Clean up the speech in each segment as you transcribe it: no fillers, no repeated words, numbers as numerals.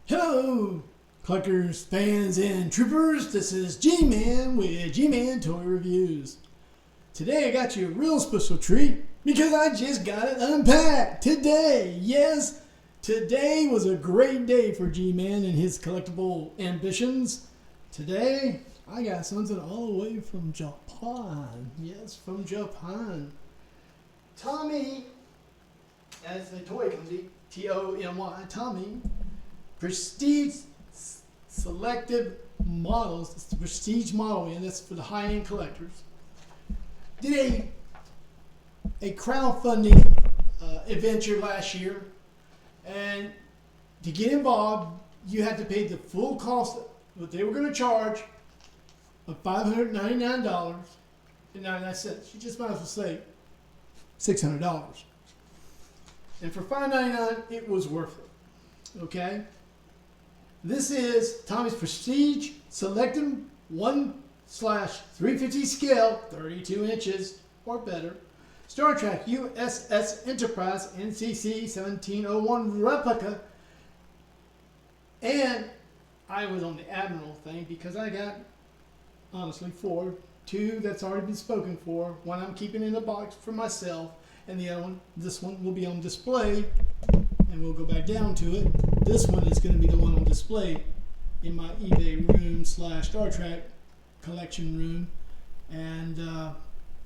Hello, collectors, fans, and troopers. This is G-Man with G-Man Toy Reviews. Today I got you a real special treat because I just got it unpacked today. Yes, today was a great day for G-Man and his collectible ambitions. Today I got something all the way from Japan. Yes, from Japan. Tommy, as the toy company, T-O-M-Y, Tommy, Prestige Selective Models. It's the Prestige model, and that's for the high-end collectors. Did a crowdfunding adventure last year, and to get involved, you had to pay the full cost what they were going to charge of $599.99. You just might as well say $600. And for $599, it was worth it. Okay. This is Tommy's Prestige Selected 1/350 scale, 32 inches or better, Star Trek U.S.S. Enterprise NCC 1701 replica. And I was on the Admiral thing because I got, honestly, two that's already been spoken for. One I'm keeping in the box for myself, and the other one, this one, will be on display. And we'll go back down to it. This one is going to be the one on display in my eBay room / Star Trek collection room. And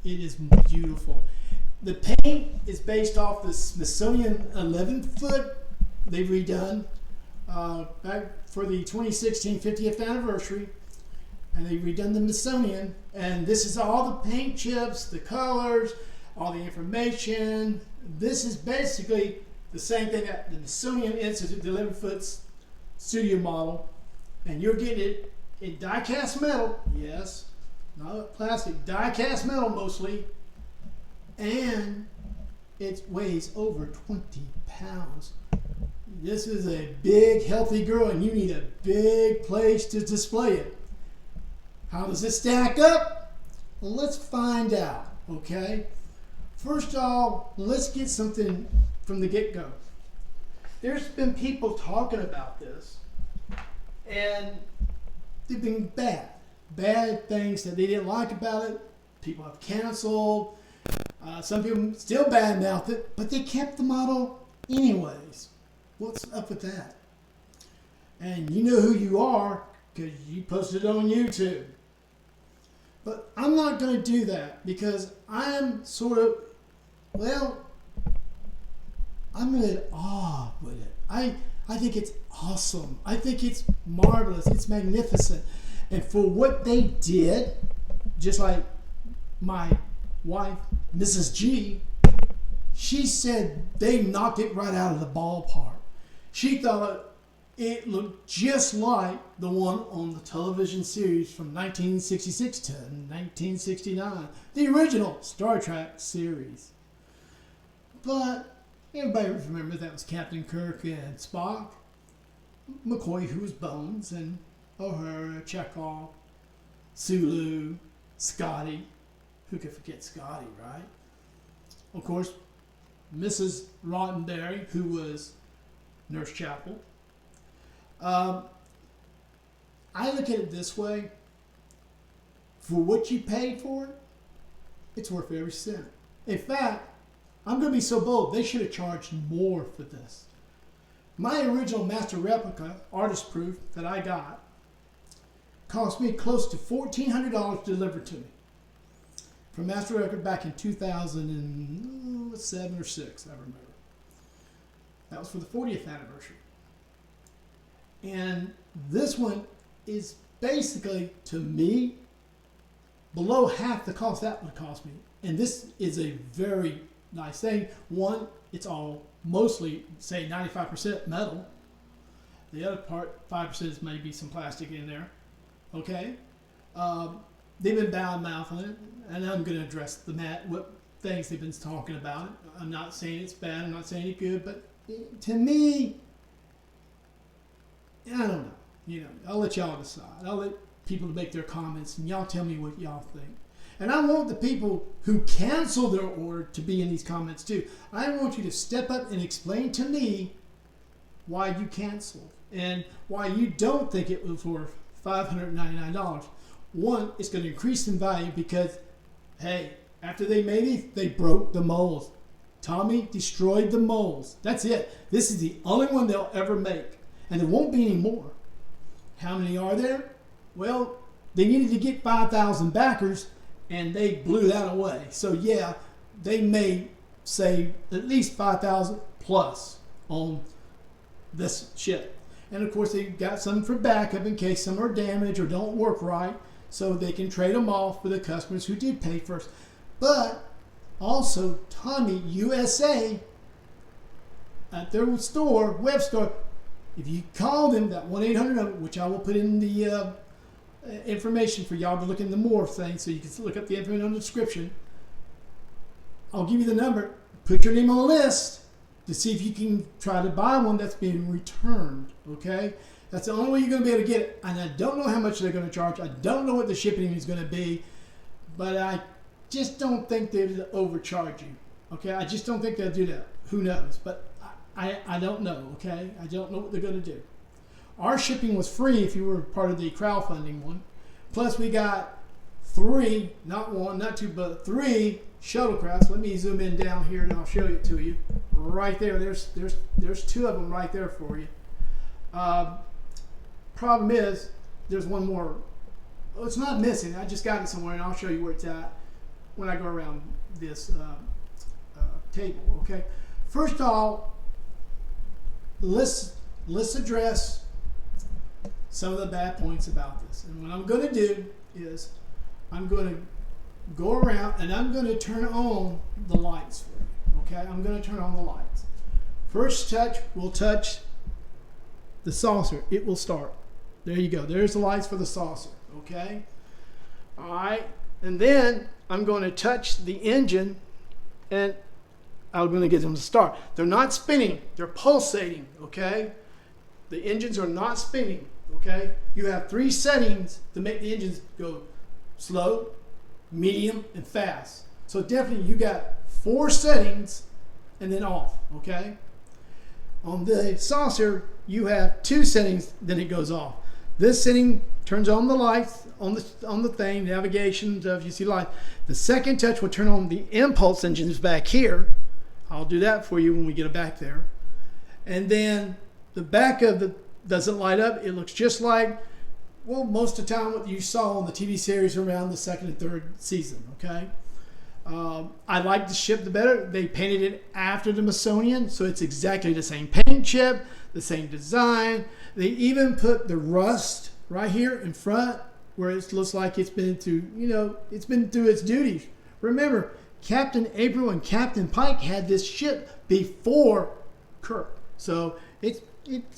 it is beautiful. The paint is based off the Smithsonian 11-foot they've redone back for the 2016 50th anniversary. And they've redone the Smithsonian. And this is all the paint chips, the colors, all the information. This is basically the same thing that the Smithsonian Institute, the 11-foot studio model, and you're getting it in die-cast metal, yes, not plastic, die-cast metal mostly, and it weighs over 20 pounds. This is a big, healthy girl, and you need a big place to display it. How does it stack up? Well, let's find out, okay? First of all, let's get something from the get-go. There's been people talking about this, and they've been bad things that they didn't like about it. People have canceled. Some people still badmouth it, but they kept the model anyways. What's up with that? And you know who you are because you posted it on YouTube. But I'm not going to do that because I'm sort of, well, I'm in awe with it. I think it's awesome. I think it's marvelous. It's magnificent. And for what they did, just like my wife, Mrs. G, she said they knocked it right out of the ballpark. She thought it looked just like the one on the television series from 1966 to 1969, the original Star Trek series. But everybody remembers that was Captain Kirk and Spock, McCoy, who was Bones, and O'Hara, Chekhov, Sulu, Scotty. Who could forget Scotty, right? Of course, Mrs. Roddenberry, who was Nurse Chapel. I look at it this way. For what you paid for it, it's worth every cent. In fact, I'm going to be so bold, they should have charged more for this. My original master replica, artist proof, that I got, cost me close to $1,400 delivered to me. From master replica back in 2007 or 6, I remember. That was for the 40th anniversary. And this one is basically, to me, below half the cost that would cost me. And this is a very nice thing. One, it's all mostly, say, 95% metal. The other part, 5% is maybe some plastic in there. Okay? They've been bad-mouthing it, and I'm going to address what things they've been talking about. I'm not saying it's bad, I'm not saying it's good, but to me, I don't know. You know, I'll let y'all decide. I'll let people make their comments, and y'all tell me what y'all think. And I want the people who cancel their order to be in these comments too. I want you to step up and explain to me why you canceled. And why you don't think it was worth $599. One, it's going to increase in value because, hey, after they made it, they broke the molds. Tommy destroyed the molds. That's it. This is the only one they'll ever make. And there won't be any more. How many are there? Well, they needed to get 5,000 backers, and they blew that away. So yeah, they may save at least 5,000 plus on this ship. And of course, they got some for backup in case some are damaged or don't work right, so they can trade them off for the customers who did pay first. But also, Tommy-USA, at their store, web store, if you call them, that 1-800 number, which I will put in the information for y'all to look in the more thing, so you can look up the information on the description. I'll give you the number. Put your name on the list to see if you can try to buy one that's being returned, okay? That's the only way you're going to be able to get it. And I don't know how much they're going to charge. I don't know what the shipping is going to be, but I just don't think they'll overcharge you, okay? I just don't think they'll do that. Who knows? But I don't know, okay? I don't know what they're going to do. Our shipping was free if you were part of the crowdfunding one. Plus, we got 3, not 1, not 2, but 3 shuttlecrafts. Let me zoom in down here and I'll show it to you. Right there, there's 2 of them right there for you. Problem is, there's one more. Oh, it's not missing. I just got it somewhere, and I'll show you where it's at when I go around this table. Okay. First off, let's address some of the bad points about this. And what I'm going to do is I'm going to go around and I'm going to turn on the lights for you. Okay, I'm going to turn on the lights. First touch will touch the saucer. It will start. There you go. There's the lights for the saucer. Okay. All right. And then I'm going to touch the engine and I'm going to get them to start. They're not spinning. They're pulsating. Okay. The engines are not spinning. Okay. You have 3 settings to make the engines go slow, medium, and fast. So definitely you got 4 settings and then off. Okay. On the saucer, you have 2 settings, then it goes off. This setting turns on the lights on the thing, navigation stuff. You see light. The second touch will turn on the impulse engines back here. I'll do that for you when we get it back there. And then the back of the doesn't light up. It looks just like, well, most of the time what you saw on the TV series around the 2nd and 3rd season. Okay. I like the ship the better. They painted it after the Smithsonian, so it's exactly the same paint chip, the same design. They even put the rust right here in front where it looks like it's been through, it's been through its duties. Remember, Captain April and Captain Pike had this ship before Kirk. So it's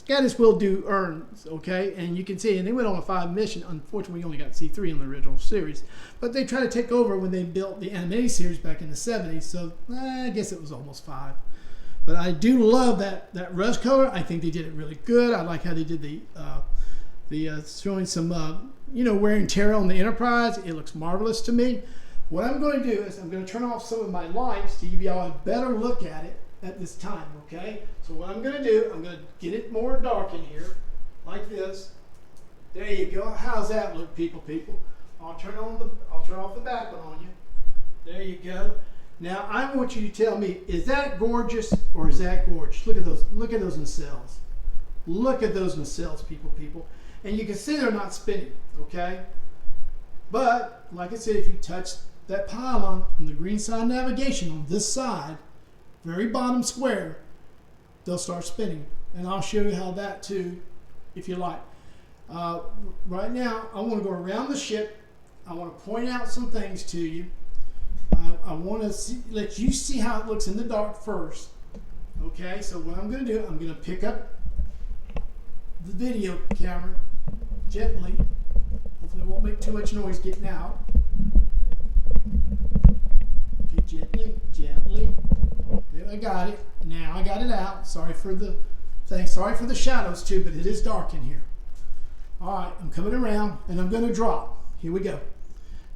got its will-do earns, okay? And you can see, and they went on a 5 mission. Unfortunately, we only got C3 in the original series. But they tried to take over when they built the animated series back in the 70s. So I guess it was almost 5. But I do love that rust color. I think they did it really good. I like how they did the showing some, wear and tear on the Enterprise. It looks marvelous to me. What I'm going to do is I'm going to turn off some of my lights to give y'all a better look at it at this time, okay? So what I'm going to do, I'm going to get it more dark in here, like this. There you go. How's that look, people? I'll turn off the back one on you. There you go. Now I want you to tell me, is that gorgeous or is that gorgeous? Look at those nacelles. Look at those nacelles, people. And you can see they're not spinning, okay? But like I said, if you touch that pylon on the green side navigation on this side, very bottom square, they'll start spinning. And I'll show you how that too, if you like. Right now, I want to go around the ship. I want to point out some things to you. I want to let you see how it looks in the dark first. Okay, so what I'm going to do, I'm going to pick up the video camera gently. Hopefully it won't make too much noise getting out. Okay, gently. There, I got it. Now I got it out. Sorry for the thing. Sorry for the shadows too, but it is dark in here. All right, I'm coming around and I'm going to drop. Here we go.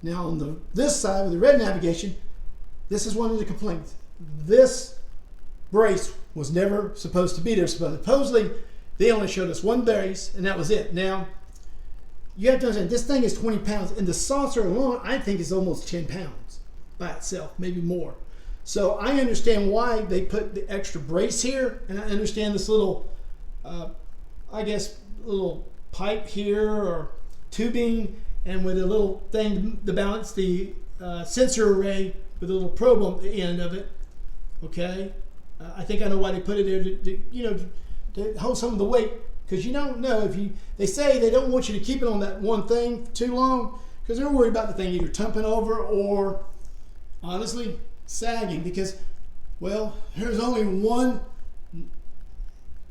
Now on this side with the red navigation, this is one of the complaints. This brace was never supposed to be there. Supposedly They only showed us one base, and that was it. Now, you have to understand, this thing is 20 pounds, and the saucer alone, I think, is almost 10 pounds by itself, maybe more. So I understand why they put the extra brace here, and I understand this little, I guess, little pipe here or tubing, and with a little thing to balance the sensor array with a little probe on the end of it. Okay, I think I know why they put it there to hold some of the weight, because you don't know if they say they don't want you to keep it on that one thing too long, because they're worried about the thing either tumbling over or honestly sagging, because, well, there's only one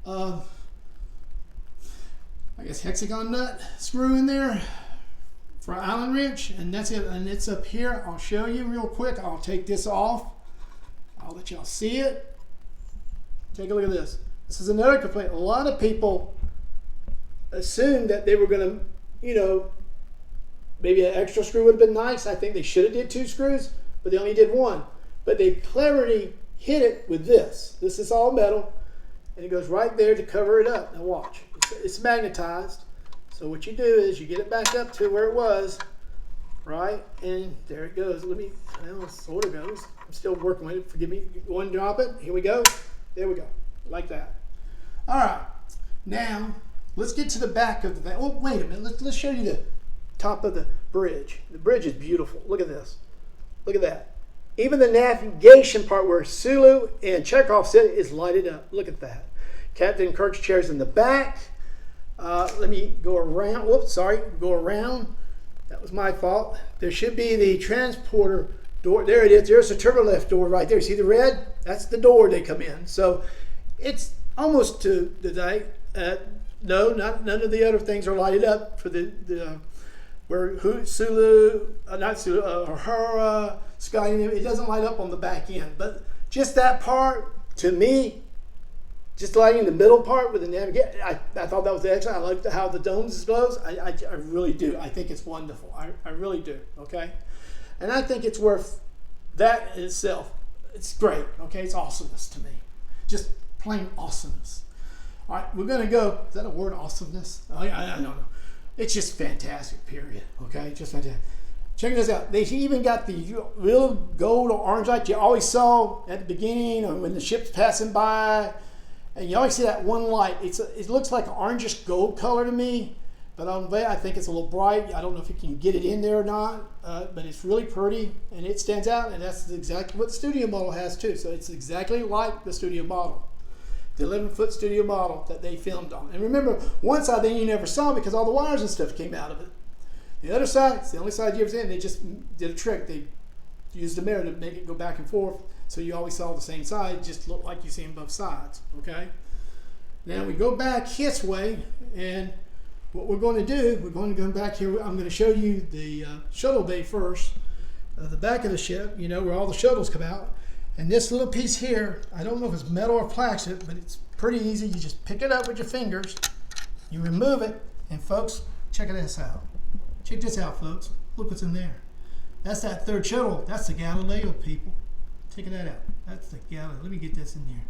I guess hexagon nut screw in there for an Allen wrench, and that's it, and it's up here. I'll show you real quick. I'll take this off. I'll let y'all see it. Take a look at this. This is another complaint. A lot of people assumed that they were going to, maybe an extra screw would have been nice. I think they should have did 2 screws, but they only did 1. But they cleverly hit it with this. This is all metal, and it goes right there to cover it up. Now watch. It's magnetized. So what you do is you get it back up to where it was, right? And there it goes. Well, it sort of goes. I'm still working with it. Forgive me. Go and drop it. Here we go. There we go. Like that. All right. Now, let's get to the back of the thing. Oh, wait a minute. Let's show you the top of the bridge. The bridge is beautiful. Look at this. Look at that. Even the navigation part where Sulu and Chekhov sit is lighted up. Look at that. Captain Kirk's chair's in the back. Let me go around. Whoops, sorry. Go around. That was my fault. There should be the transporter door. There it is. There's the turbolift door right there. See the red? That's the door they come in. So it's almost to the day. No, none of the other things are lighted up for the where Sulu, not Sulu, Uhura, Sky. It doesn't light up on the back end. But just that part, to me, just lighting the middle part with the navigation, I thought that was excellent. I like how the dome displays. I really do. I think it's wonderful. I really do. Okay, and I think it's worth that in itself. It's great. Okay, it's awesomeness to me. Just plain awesomeness. All right, we're gonna go. Is that a word, awesomeness? I don't know. It's just fantastic. Period. Okay, just fantastic. Check this out. They even got the real gold or orange light you always saw at the beginning, or when the ship's passing by. And you always see that one light. It looks like an orangish gold color to me, but on there I think it's a little bright. I don't know if you can get it in there or not, but it's really pretty and it stands out, and that's exactly what the studio model has too. So it's exactly like the studio model, the 11-foot studio model that they filmed on. And remember, one side then you never saw because all the wires and stuff came out of it. The other side, it's the only side you ever seen. They just did a trick. They used a mirror to make it go back and forth. So you always saw the same side, just looked like you see both sides, okay? Now we go back this way, and what we're going to do, we're going to go back here. I'm going to show you the shuttle bay first, the back of the ship, where all the shuttles come out. And this little piece here, I don't know if it's metal or plastic, but it's pretty easy. You just pick it up with your fingers, you remove it, and folks, check this out. Check this out, folks. Look what's in there. That's that 3rd shuttle. That's the Galileo, people. Check that out. That's the Galileo. Let me get this in there.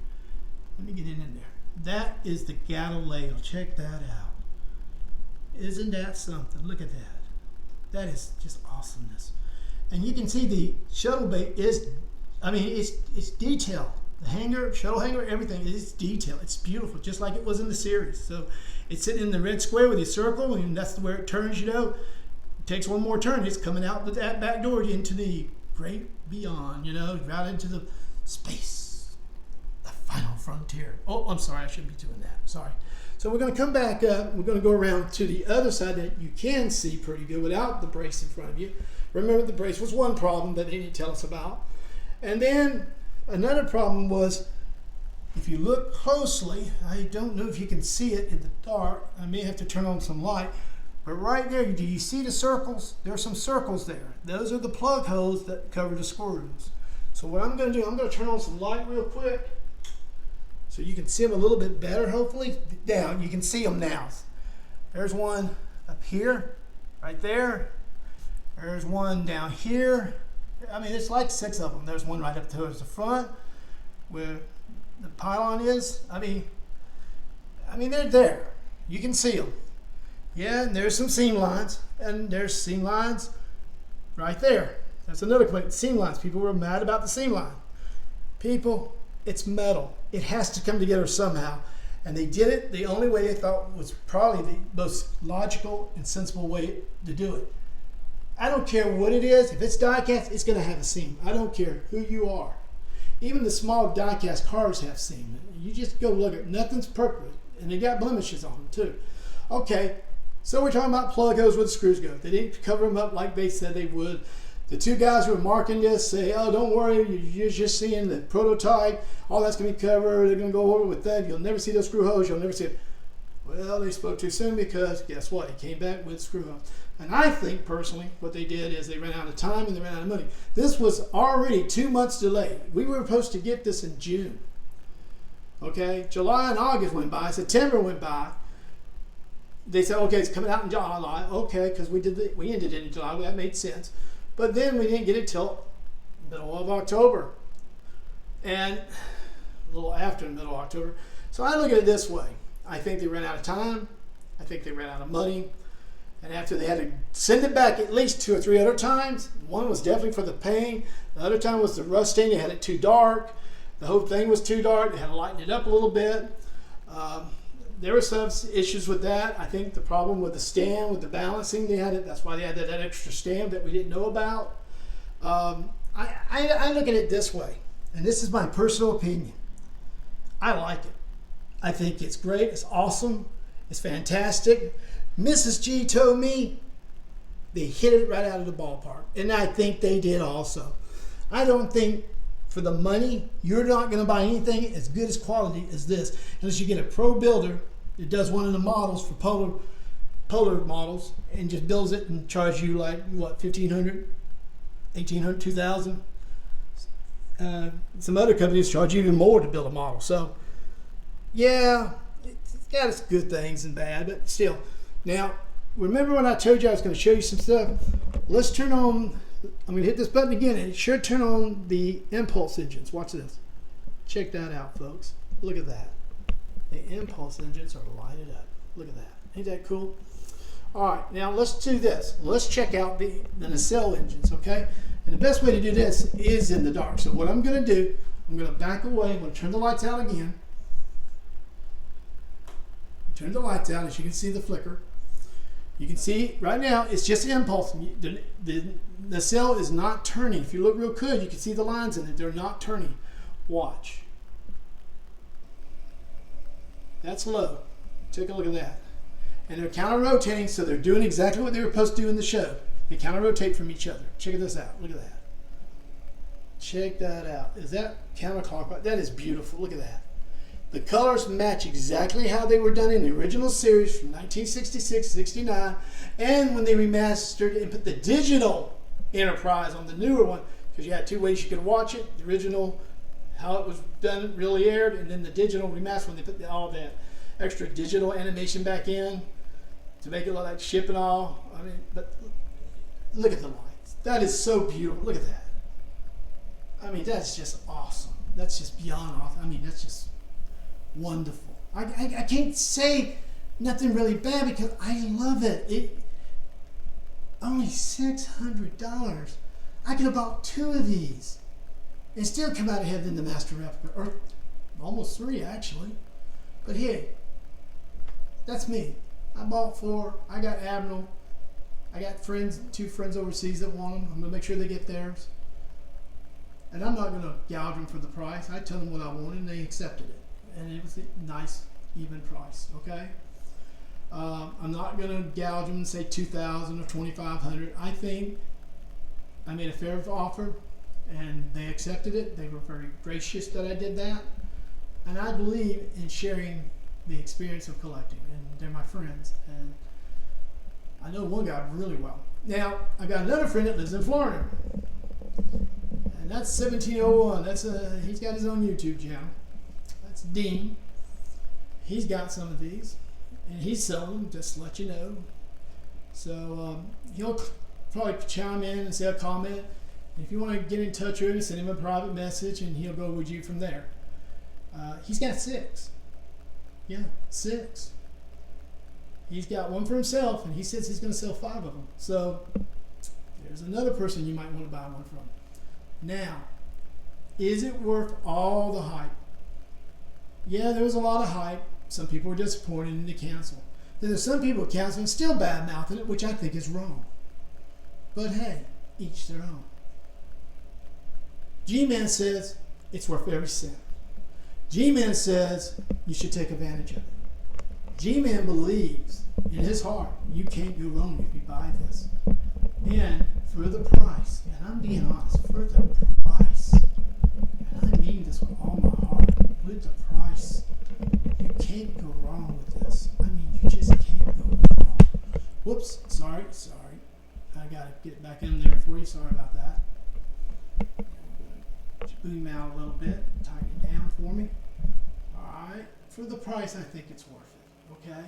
Let me get it in there. That is the Galileo. Check that out. Isn't that something? Look at that. That is just awesomeness. And you can see the shuttle bay is, it's detailed. The hangar, shuttle hangar, everything is detailed. It's beautiful, just like it was in the series. So it's sitting in the red square with a circle, and that's where it turns, It takes one more turn. It's coming out that back door into the great beyond, right into the space, the final frontier. Oh, I'm sorry, I shouldn't be doing that. Sorry. So we're going to come back up. We're going to go around to the other side that you can see pretty good without the brace in front of you. Remember, the brace was one problem that they didn't tell us about. And then another problem was, if you look closely, I don't know if you can see it in the dark. I may have to turn on some light. But right there, do you see the circles? There are some circles there. Those are the plug holes that cover the screws. So what I'm going to do, I'm going to turn on some light real quick so you can see them a little bit better, hopefully. Down, you can see them now. There's one up here, right there. There's one down here. It's like 6 of them. There's one right up towards the front where the pylon is. I mean, they're there. You can see them. Yeah, and there's some seam lines, and there's seam lines right there. That's another complaint. Seam lines. People were mad about the seam line. People, it's metal. It has to come together somehow. And they did it the only way they thought was probably the most logical and sensible way to do it. I don't care what it is. If it's die-cast, it's going to have a seam. I don't care who you are. Even the small die-cast cars have seam. You just go look at nothing's perfect. And they got blemishes on them too. Okay, so we're talking about plug holes where the screws go. They didn't cover them up like they said they would. The two guys who were marking this say, oh, don't worry, you're just seeing the prototype. All that's going to be covered. They're going to go over with that. You'll never see those screw holes. You'll never see it. Well, they spoke too soon because guess what? It came back with screw holes. And I think, personally, what they did is they ran out of time and they ran out of money. This was already 2 months delayed. We were supposed to get this in June. Okay? July and August went by. September went by. They said, okay, it's coming out in July. Okay, because we ended it in July. That made sense. But then we didn't get it till middle of October. And a little after the middle of October. So I look at it this way. I think they ran out of time. I think they ran out of money. And after they had to send it back at least 2 or 3 other times, one was definitely for the paint. The other time was the rusting. They had it too dark. The whole thing was too dark. They had to lighten it up a little bit. There were some issues with that. I think the problem with the stand, with the balancing, they had it. That's why they had that extra stand that we didn't know about. I look at it this way, and this is my personal opinion. I like it. I think it's great. It's awesome. It's fantastic. Mrs. G told me they hit it right out of the ballpark, and I think they did also. I don't think for the money, you're not going to buy anything as good as quality as this unless you get a pro builder that does one of the models for polar models and just builds it and charge you like, what, $1,500, $1,800, $2,000? Some other companies charge you even more to build a model. So, yeah, it's got its good things and bad, but still. Now, remember when I told you I was going to show you some stuff? Let's turn on, I'm going to hit this button again, and it should turn on the impulse engines. Watch this. Check that out, folks. Look at that. The impulse engines are lighted up. Look at that. Ain't that cool? All right, now let's do this. Let's check out the nacelle engines, okay? And the best way to do this is in the dark. So what I'm going to do, I'm going to back away. I'm going to turn the lights out again. Turn the lights out, as you can see the flicker. You can see right now it's just impulse. The nacelle is not turning. If you look real good, you can see the lines in it. They're not turning. Watch. That's low. Take a look at that. And they're counter-rotating, so they're doing exactly what they were supposed to do in the show. They counter-rotate from each other. Check this out. Look at that. Check that out. Is that counterclockwise? That is beautiful. Look at that. The colors match exactly how they were done in the original series from 1966, 69, and when they remastered and put the digital Enterprise on the newer one, because you had 2 ways you could watch it. The original, how it was done, really aired, and then the digital remaster when they put all that extra digital animation back in to make it look like ship and all. I mean, but look at the lights. That is so beautiful. Look at that. I mean, that's just awesome. That's just beyond awesome. I mean, that's just wonderful. I can't say nothing really bad because I love it. Only $600. I could have bought 2 of these and still come out ahead than the master replica, or almost 3 actually. But hey, that's me. I bought 4. I got Admiral. I got 2 friends overseas that want them. I'm gonna make sure they get theirs. And I'm not gonna gouge them for the price. I told them what I wanted and they accepted it. And it was a nice, even price, okay? I'm not going to gouge them and say $2,000 or $2,500. I think I made a fair offer, and they accepted it. They were very gracious that I did that. And I believe in sharing the experience of collecting, and they're my friends. And I know one guy really well. Now, I've got another friend that lives in Florida, and that's 1701. He's got his own YouTube channel. That's Dean. He's got some of these, and he's selling them, just to let you know. So he'll probably chime in and say a comment. And if you want to get in touch with him, send him a private message, and he'll go with you from there. He's got 6. Yeah, 6. He's got one for himself, and he says he's going to sell 5 of them. So there's another person you might want to buy one from. Now, is it worth all the hype? Yeah, there was a lot of hype. Some people were disappointed and they canceled. Then there's some people canceling, still bad-mouthing it, which I think is wrong. But hey, each their own. G-Man says it's worth every cent. G-Man says you should take advantage of it. G-Man believes in his heart you can't go wrong if you buy this. And for the price, and I'm being honest, for the price, and I mean this with all my heart, with the price, you can't go wrong with this. I mean, you just can't go wrong. Whoops, sorry. I gotta get back in there for you, sorry about that. Boom out a little bit, tighten it down for me. Alright, for the price, I think it's worth it, okay?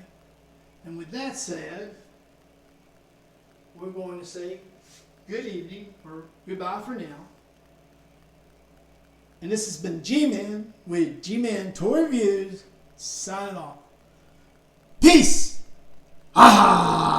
And with that said, we're going to say good evening, or goodbye for now. And this has been G-Man with G-Man Toy Reviews, signing off. Peace! Ah!